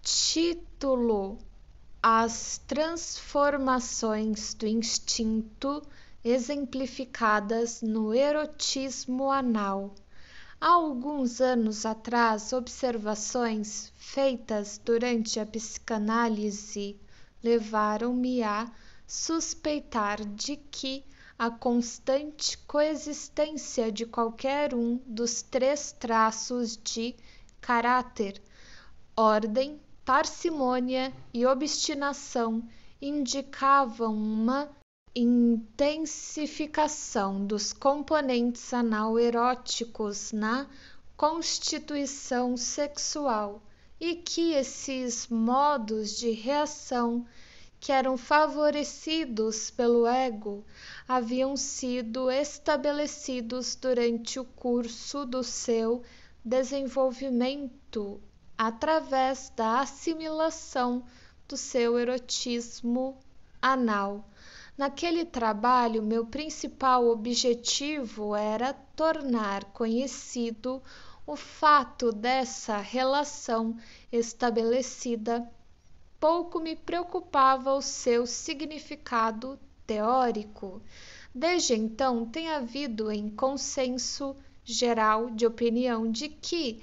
Título: As transformações do instinto exemplificadas no erotismo anal. Há alguns anos atrás, observações feitas durante a psicanálise levaram-me a suspeitar de que a constante coexistência de qualquer um dos 3 traços de caráter, ordem, parcimônia e obstinação, indicavam uma intensificação dos componentes anal-eróticos na constituição sexual e que esses modos de reação, que eram favorecidos pelo ego, haviam sido estabelecidos durante o curso do seu desenvolvimento através da assimilação do seu erotismo anal. Naquele trabalho, meu principal objetivo era tornar conhecido o fato dessa relação estabelecida. Pouco me preocupava o seu significado teórico. Desde então, tem havido em consenso geral de opinião de que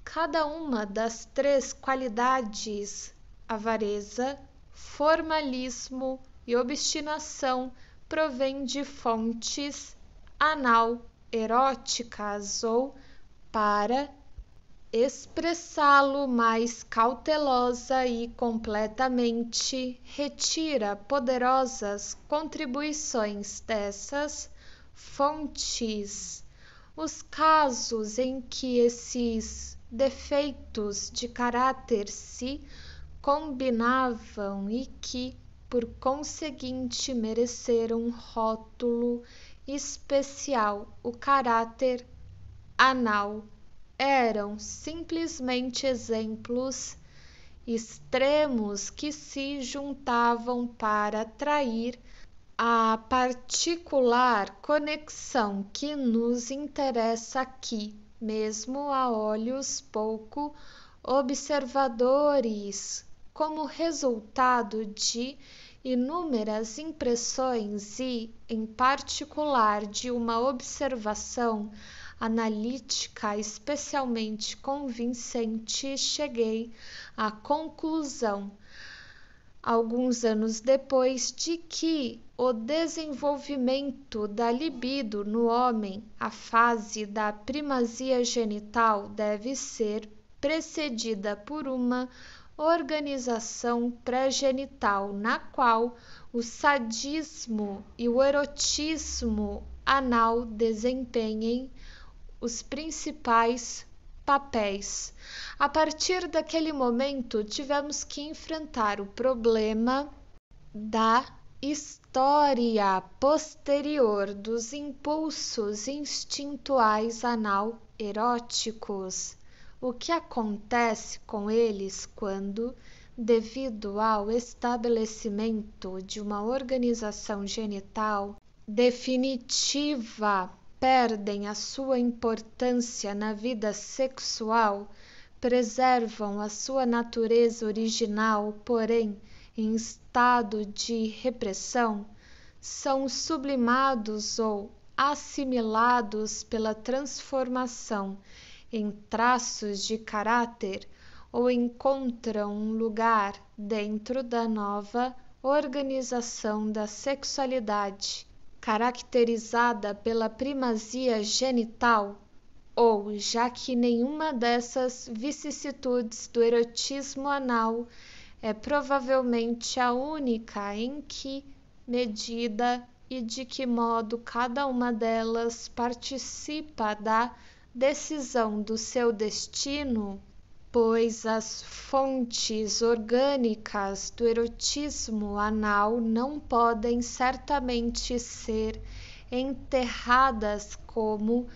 cada uma das 3 qualidades, avareza, formalismo e obstinação, provém de fontes anal-eróticas ou, para expressá-lo mais cautelosa e completamente, retira poderosas contribuições dessas fontes. Os casos em que esses defeitos de caráter se combinavam e que, por conseguinte, mereceram um rótulo especial, o caráter anal, eram simplesmente exemplos extremos que se juntavam para atrair a particular conexão que nos interessa aqui, mesmo a olhos pouco observadores, como resultado de inúmeras impressões e, em particular, de uma observação analítica especialmente convincente, cheguei à conclusão, alguns anos depois, de que o desenvolvimento da libido no homem, a fase da primazia genital, deve ser precedida por uma organização pré-genital, na qual o sadismo e o erotismo anal desempenhem os principais papéis. A partir daquele momento, tivemos que enfrentar o problema da história posterior dos impulsos instintuais anal-eróticos. O que acontece com eles quando, devido ao estabelecimento de uma organização genital definitiva, perdem a sua importância na vida sexual, preservam a sua natureza original, porém, em estado de repressão, são sublimados ou assimilados pela transformação em traços de caráter ou encontram um lugar dentro da nova organização da sexualidade, caracterizada pela primazia genital, ou, já que nenhuma dessas vicissitudes do erotismo anal é provavelmente a única, em que medida e de que modo cada uma delas participa da decisão do seu destino, pois as fontes orgânicas do erotismo anal não podem certamente ser enterradas como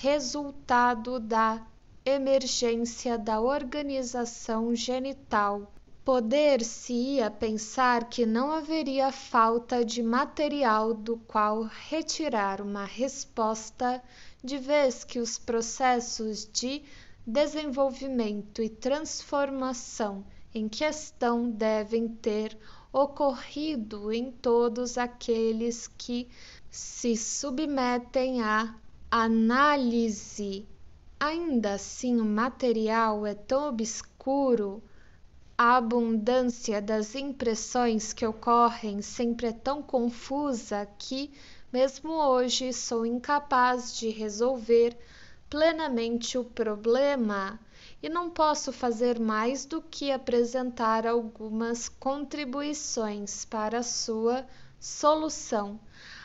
resultado da emergência da organização genital. Poder-se-ia pensar que não haveria falta de material do qual retirar uma resposta, de vez que os processos de desenvolvimento e transformação em questão devem ter ocorrido em todos aqueles que se submetem à análise. Ainda assim, o material é tão obscuro, a abundância das impressões que ocorrem sempre é tão confusa que, mesmo hoje, sou incapaz de resolver plenamente o problema e não posso fazer mais do que apresentar algumas contribuições para a sua solução.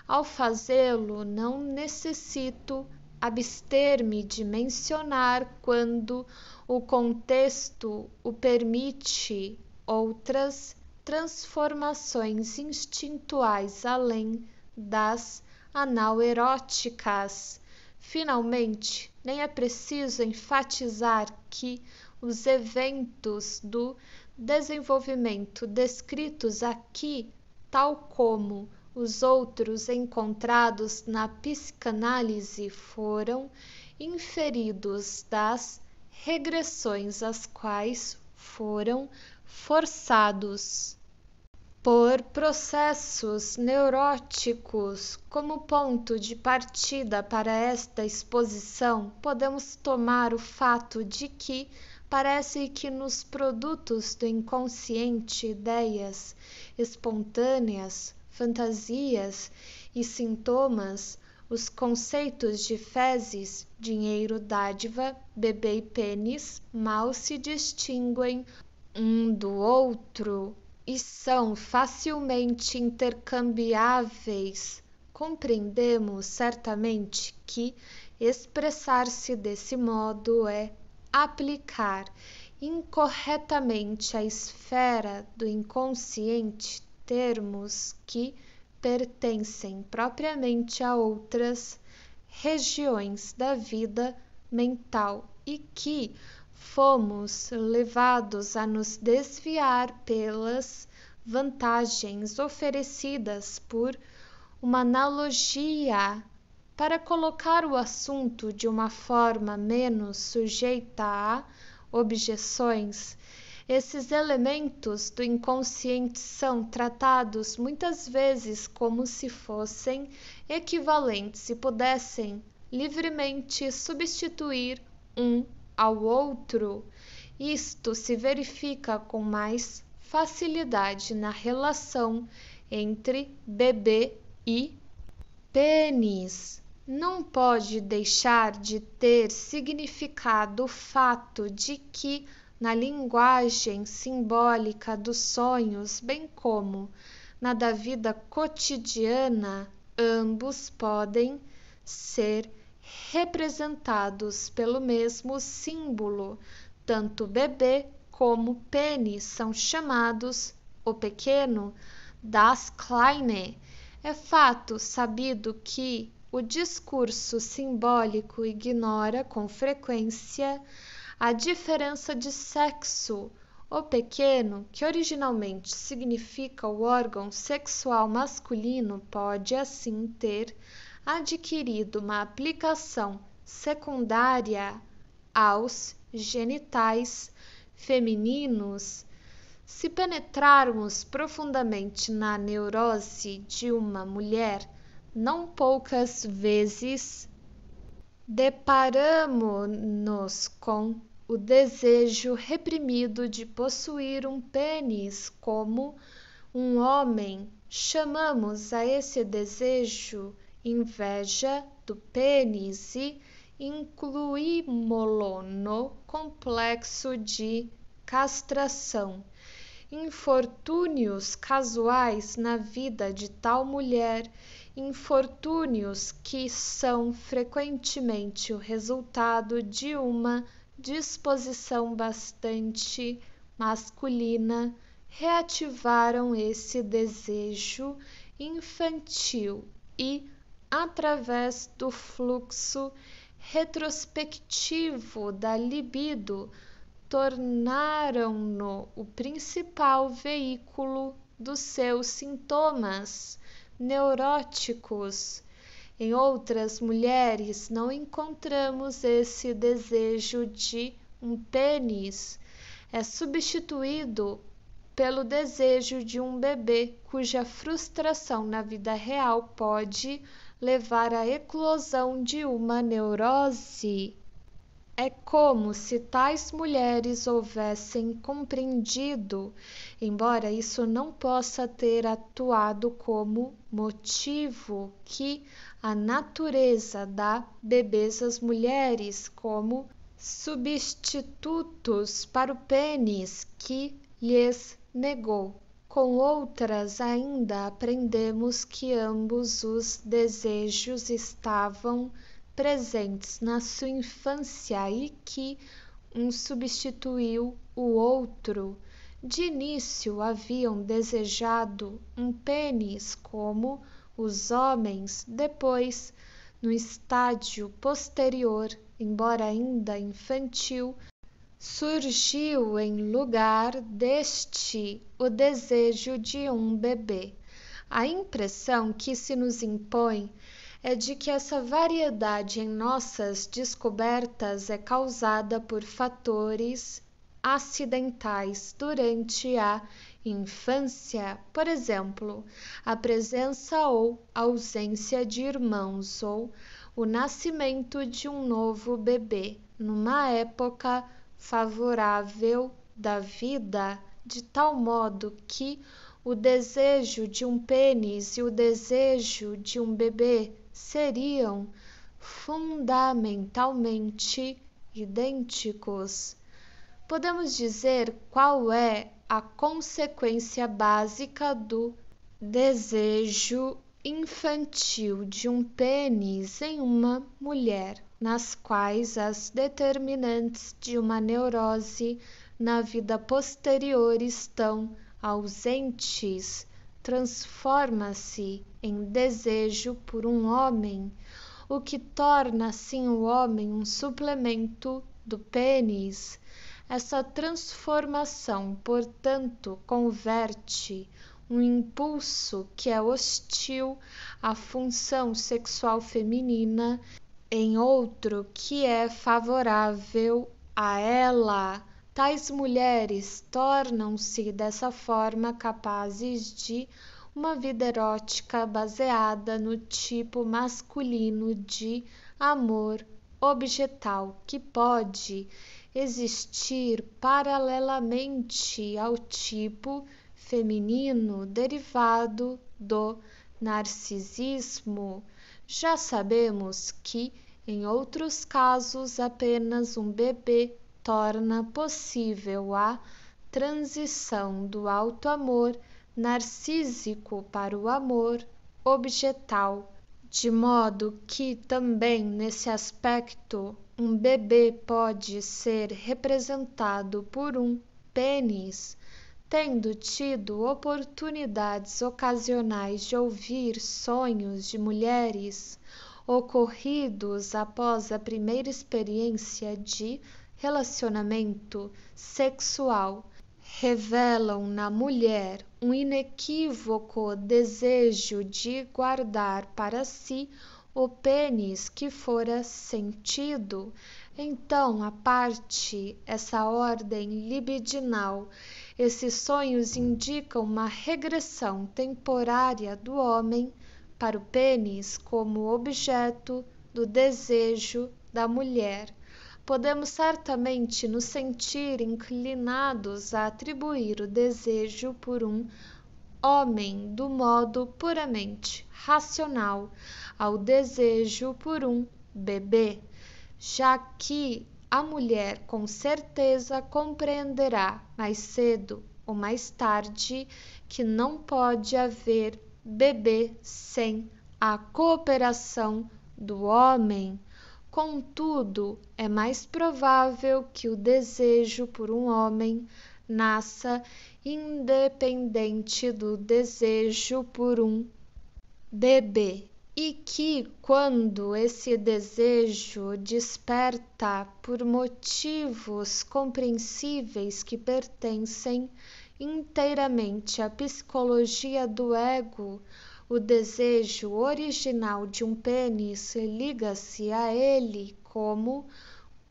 Ao fazê-lo, não necessito abster-me de mencionar, quando o contexto o permite, outras transformações instintuais além das anaueróticas. Finalmente, nem é preciso enfatizar que os eventos do desenvolvimento descritos aqui, tal como os outros encontrados na psicanálise, foram inferidos das regressões às quais foram forçados por processos neuróticos. Como ponto de partida para esta exposição, podemos tomar o fato de que parece que nos produtos do inconsciente, ideias espontâneas, fantasias e sintomas, os conceitos de fezes, dinheiro, dádiva, bebê e pênis mal se distinguem um do outro e são facilmente intercambiáveis. Compreendemos certamente que expressar-se desse modo é aplicar incorretamente à esfera do inconsciente termos que pertencem propriamente a outras regiões da vida mental e que fomos levados a nos desviar pelas vantagens oferecidas por uma analogia. Para colocar o assunto de uma forma menos sujeita a objeções, esses elementos do inconsciente são tratados muitas vezes como se fossem equivalentes e pudessem livremente substituir um ao outro. Isto se verifica com mais facilidade na relação entre bebê e pênis. Não pode deixar de ter significado o fato de que, na linguagem simbólica dos sonhos, bem como na da vida cotidiana, ambos podem ser representados pelo mesmo símbolo. Tanto bebê como pênis são chamados o pequeno, das Kleine. É fato sabido que o discurso simbólico ignora com frequência a diferença de sexo. O pequeno, que originalmente significa o órgão sexual masculino, pode assim ter adquirido uma aplicação secundária aos genitais femininos. Se penetrarmos profundamente na neurose de uma mulher, não poucas vezes deparamo-nos com o desejo reprimido de possuir um pênis. Como um homem, chamamos a esse desejo inveja do pênis e incluímo-lo no complexo de castração. Infortúnios casuais na vida de tal mulher, infortúnios que são frequentemente o resultado de uma disposição bastante masculina, reativaram esse desejo infantil e, através do fluxo retrospectivo da libido, tornaram-no o principal veículo dos seus sintomas neuróticos. Em outras mulheres, não encontramos esse desejo de um pênis. é substituído pelo desejo de um bebê, cuja frustração na vida real pode levar à eclosão de uma neurose. É como se tais mulheres houvessem compreendido, embora isso não possa ter atuado como motivo, que a natureza dá bebês às mulheres como substitutos para o pênis que lhes negou. Com outras ainda aprendemos que ambos os desejos estavam presentes na sua infância e que um substituiu o outro. De início haviam desejado um pênis como os homens, depois, no estágio posterior, embora ainda infantil, surgiu em lugar deste o desejo de um bebê. A impressão que se nos impõe é de que essa variedade em nossas descobertas é causada por fatores acidentais durante a infância, por exemplo, a presença ou ausência de irmãos ou o nascimento de um novo bebê numa época favorável da vida, de tal modo que o desejo de um pênis e o desejo de um bebê seriam fundamentalmente idênticos. Podemos dizer qual é a consequência básica do desejo infantil de um pênis em uma mulher, nas quais as determinantes de uma neurose na vida posterior estão ausentes. Transforma-se em desejo por um homem, o que torna assim o homem um suplemento do pênis. Essa transformação, portanto, converte um impulso que é hostil à função sexual feminina em outro que é favorável a ela. Tais mulheres tornam-se dessa forma capazes de uma vida erótica baseada no tipo masculino de amor objetal, que pode existir paralelamente ao tipo feminino derivado do narcisismo. Já sabemos que, em outros casos, apenas um bebê torna possível a transição do auto-amor narcísico para o amor objetal, de modo que também nesse aspecto um bebê pode ser representado por um pênis. Tendo tido oportunidades ocasionais de ouvir sonhos de mulheres ocorridos após a primeira experiência de relacionamento sexual, revelam na mulher um inequívoco desejo de guardar para si o pênis que fora sentido. Então, a parte essa ordem libidinal, esses sonhos indicam uma regressão temporária do homem para o pênis como objeto do desejo da mulher. Podemos certamente nos sentir inclinados a atribuir o desejo por um homem do modo puramente racional ao desejo por um bebê, já que a mulher com certeza compreenderá mais cedo ou mais tarde que não pode haver bebê sem a cooperação do homem. Contudo, é mais provável que o desejo por um homem nasça independente do desejo por um bebê, e que, quando esse desejo desperta por motivos compreensíveis que pertencem inteiramente à psicologia do ego, o desejo original de um pênis liga-se a ele como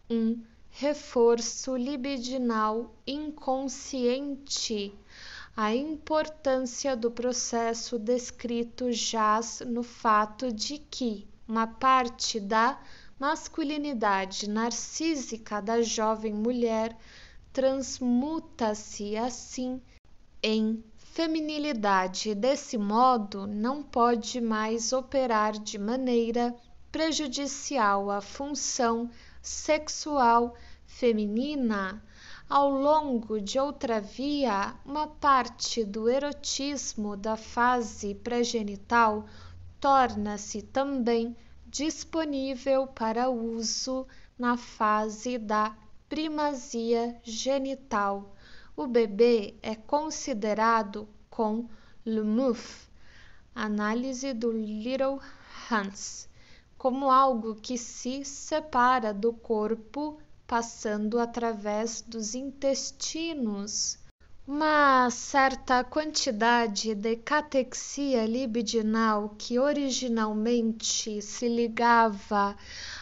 um reforço libidinal inconsciente. A importância do processo descrito jaz no fato de que uma parte da masculinidade narcísica da jovem mulher transmuta-se assim em feminilidade e desse modo não pode mais operar de maneira prejudicial à função sexual feminina. Ao longo de outra via, uma parte do erotismo da fase pré-genital torna-se também disponível para uso na fase da primazia genital. O bebê é considerado com Lemuf, análise do Little Hans, como algo que se separa do corpo passando através dos intestinos. Uma certa quantidade de catexia libidinal que originalmente se ligava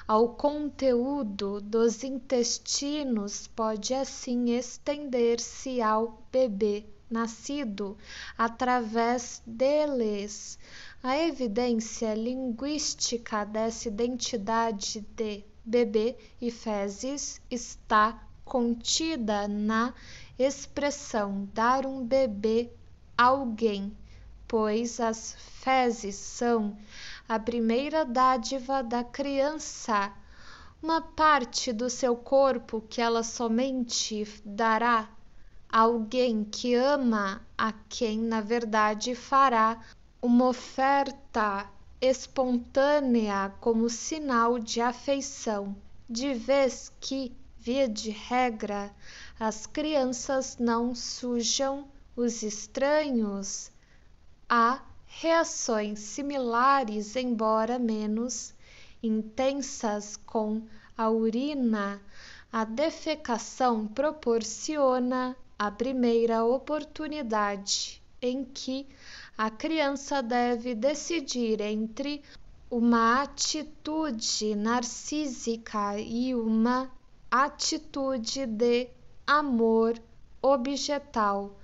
ao conteúdo dos intestinos pode assim estender-se ao bebê nascido através deles. A evidência linguística dessa identidade de bebê e fezes está contida na expressão dar um bebê a alguém, pois as fezes são a primeira dádiva da criança, uma parte do seu corpo que ela somente dará a alguém que ama, a quem na verdade fará uma oferta espontânea como sinal de afeição, de vez que, via de regra, as crianças não sujam os estranhos. Há reações similares, embora menos intensas, com a urina. A defecação proporciona a primeira oportunidade em que a criança deve decidir entre uma atitude narcísica e uma atitude de amor objetal,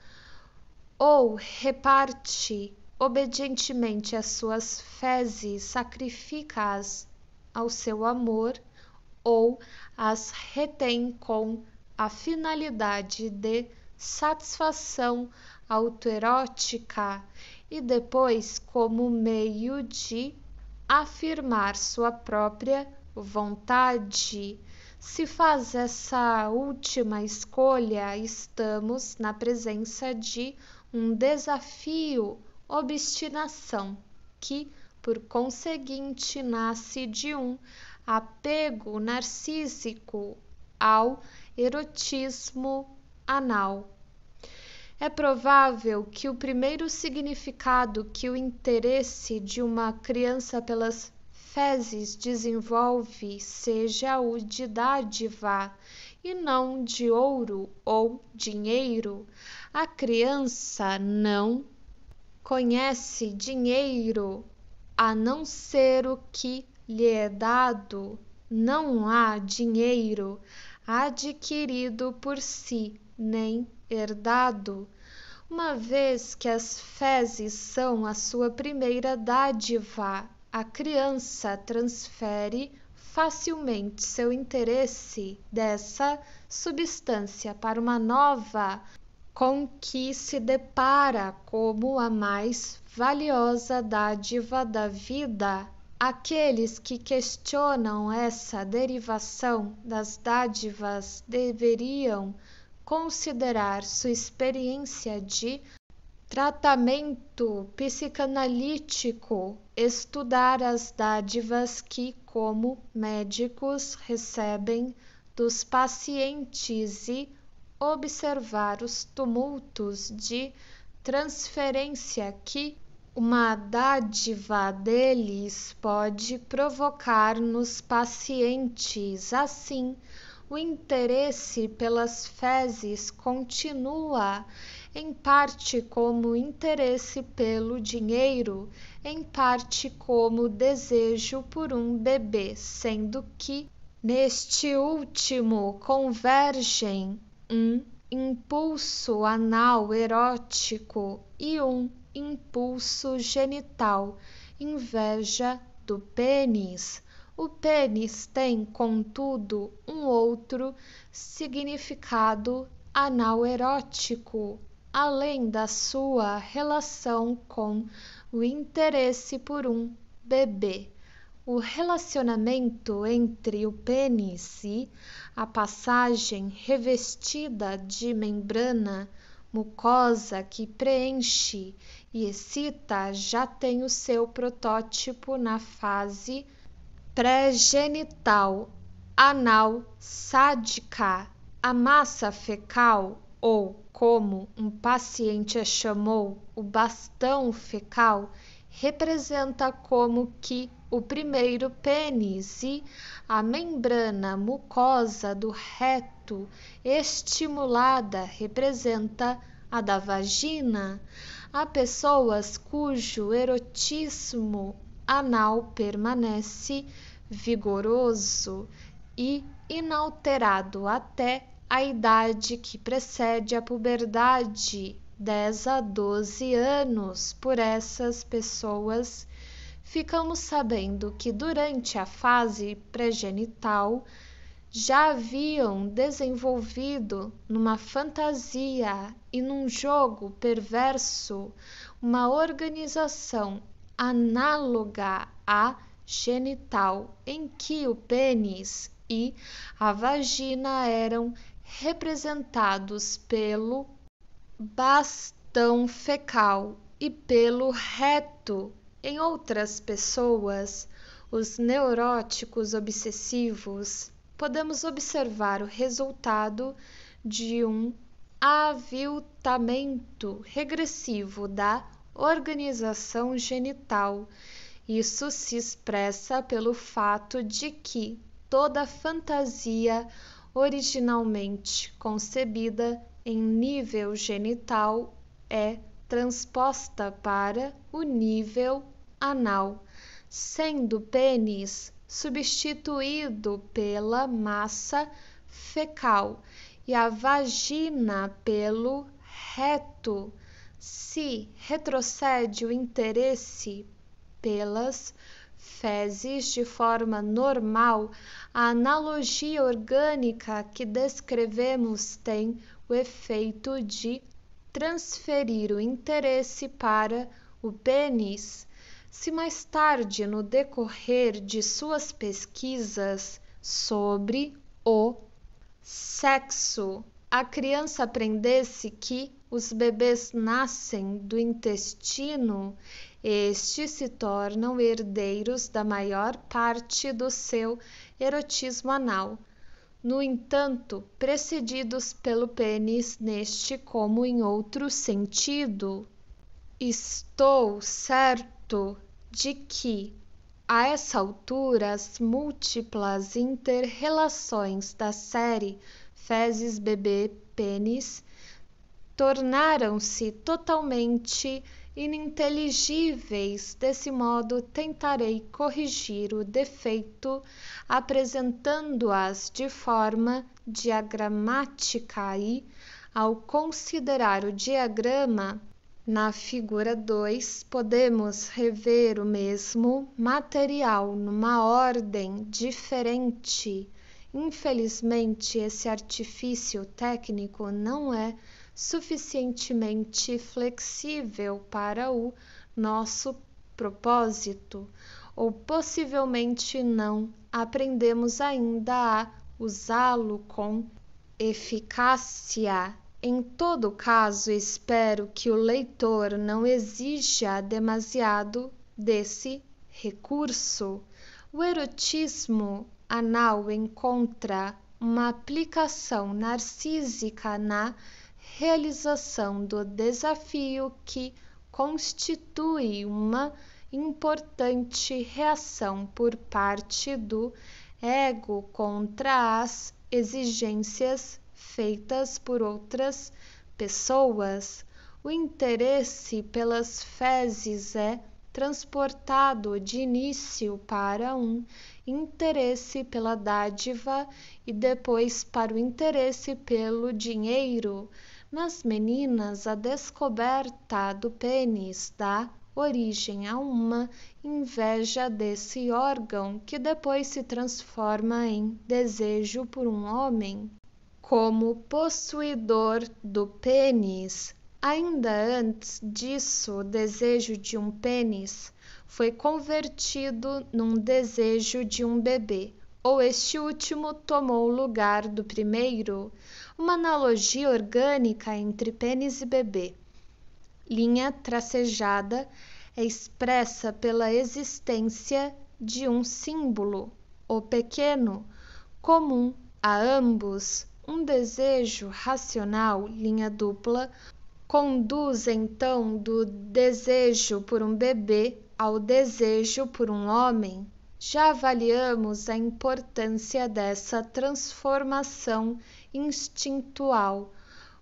ou reparte obedientemente as suas fezes, sacrifica-as ao seu amor, ou as retém com a finalidade de satisfação autoerótica e depois como meio de afirmar sua própria vontade. Se faz essa última escolha, estamos na presença de um desafio, obstinação, que, por conseguinte, nasce de um apego narcísico ao erotismo anal. É provável que o primeiro significado que o interesse de uma criança pelas fezes desenvolve seja o de dádiva e não de ouro ou dinheiro. A criança não conhece dinheiro a não ser o que lhe é dado. Não há dinheiro adquirido por si, nem herdado, uma vez que as fezes são a sua primeira dádiva. A criança transfere facilmente seu interesse dessa substância para uma nova com que se depara como a mais valiosa dádiva da vida. Aqueles que questionam essa derivação das dádivas deveriam considerar sua experiência de tratamento psicanalítico, estudar as dádivas que, como médicos, recebem dos pacientes e observar os tumultos de transferência que uma dádiva deles pode provocar nos pacientes. Assim, o interesse pelas fezes continua, em parte como interesse pelo dinheiro, em parte como desejo por um bebê, sendo que Neste último convergem um impulso anal erótico e um impulso genital, inveja do pênis. O pênis tem, contudo, um outro significado anal erótico, além da sua relação com o interesse por um bebê. O relacionamento entre o pênis e a passagem revestida de membrana mucosa que preenche e excita já tem o seu protótipo na fase pré-genital anal sádica. A massa fecal, ou como um paciente a chamou, o bastão fecal, representa como que o primeiro pênis e a membrana mucosa do reto estimulada representa a da vagina. Há pessoas cujo erotismo anal permanece vigoroso e inalterado até a idade que precede a puberdade, 10 a 12 anos. Por essas pessoas, ficamos sabendo que durante a fase pré-genital já haviam desenvolvido numa fantasia e num jogo perverso uma organização análoga à genital, em que o pênis e a vagina eram representados pelo bastão fecal e pelo reto. Em outras pessoas, os neuróticos obsessivos, podemos observar o resultado de um aviltamento regressivo da organização genital. Isso se expressa pelo fato de que toda fantasia originalmente concebida em nível genital é transposta para o nível anal, sendo o pênis substituído pela massa fecal e a vagina pelo reto. Se retrocede o interesse pelas fezes de forma normal, a analogia orgânica que descrevemos tem o efeito de transferir o interesse para o pênis. Se mais tarde, no decorrer de suas pesquisas sobre o sexo, a criança aprendesse que os bebês nascem do intestino, estes se tornam herdeiros da maior parte do seu erotismo anal. No entanto, precedidos pelo pênis neste como em outro sentido. Estou certo de que, a essa altura, as múltiplas inter-relações da série fezes-bebê-pênis tornaram-se totalmente ininteligíveis. Desse modo, tentarei corrigir o defeito apresentando-as de forma diagramática e, ao considerar o diagrama na figura 2, podemos rever o mesmo material numa ordem diferente. Infelizmente, esse artifício técnico não é suficientemente flexível para o nosso propósito, ou possivelmente não aprendemos ainda a usá-lo com eficácia. Em todo caso, espero que o leitor não exija demasiado desse recurso. O erotismo anal encontra uma aplicação narcísica na realização do desafio que constitui uma importante reação por parte do ego contra as exigências feitas por outras pessoas. O interesse pelas fezes é transportado de início para um interesse pela dádiva e depois para o interesse pelo dinheiro. Nas meninas, a descoberta do pênis dá origem a uma inveja desse órgão, que depois se transforma em desejo por um homem como possuidor do pênis. Ainda antes disso, o desejo de um pênis foi convertido num desejo de um bebê, ou este último tomou o lugar do primeiro, uma analogia orgânica entre pênis e bebê. Linha tracejada é expressa pela existência de um símbolo, o pequeno, comum a ambos. Um desejo racional, linha dupla, conduz então do desejo por um bebê ao desejo por um homem. Já avaliamos a importância dessa transformação instintual.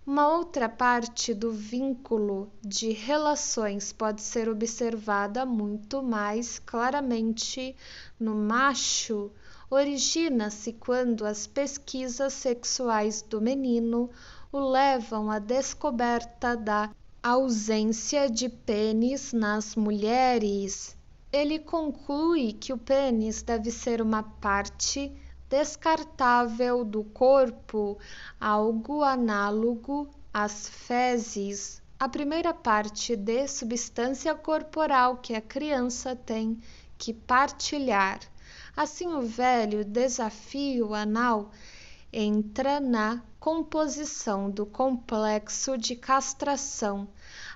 Uma outra parte do vínculo de relações pode ser observada muito mais claramente no macho. Origina-se quando as pesquisas sexuais do menino o levam à descoberta da ausência de pênis nas mulheres. Ele conclui que o pênis deve ser uma parte descartável do corpo, algo análogo às fezes, a primeira parte de substância corporal que a criança tem que partilhar. Assim, o velho desafio anal entra na composição do complexo de castração,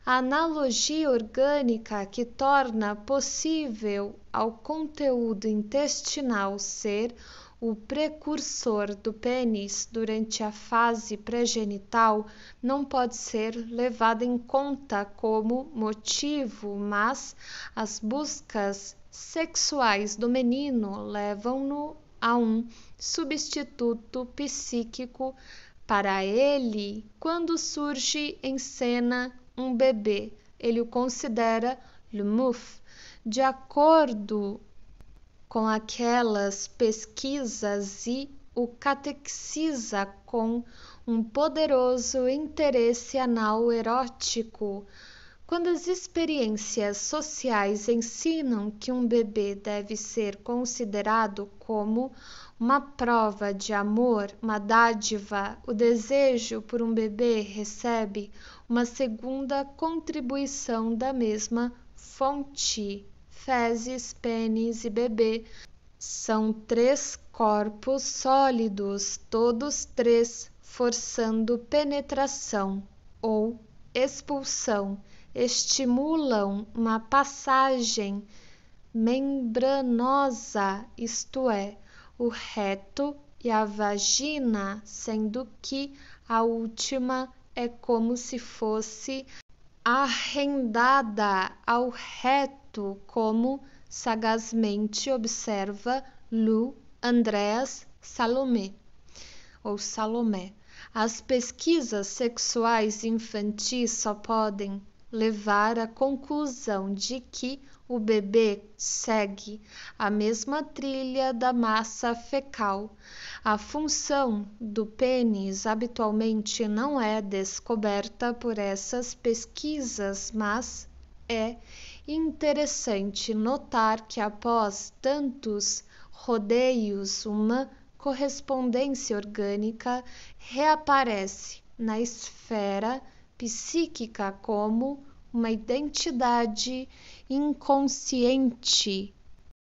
a analogia orgânica que torna possível ao conteúdo intestinal ser o precursor do pênis durante a fase pré-genital não pode ser levada em conta como motivo, mas as buscas sexuais do menino levam-no a um substituto psíquico para ele. Quando surge em cena um bebê, ele o considera le mouf. De acordo com aquelas pesquisas e o catequiza com um poderoso interesse anal erótico. Quando as experiências sociais ensinam que um bebê deve ser considerado como uma prova de amor, uma dádiva, o desejo por um bebê recebe uma segunda contribuição da mesma fonte. Fezes, pênis e bebê são três corpos sólidos, todos três forçando penetração ou expulsão, estimulam uma passagem membranosa, isto é, o reto e a vagina, sendo que a última é como se fosse arrendada ao reto, como sagazmente observa Lu Andreas Salomé. As pesquisas sexuais infantis só podem levar à conclusão de que o bebê segue a mesma trilha da massa fecal. A função do pênis habitualmente não é descoberta por essas pesquisas, mas é interessante notar que após tantos rodeios, uma correspondência orgânica reaparece na esfera psíquica como uma identidade inconsciente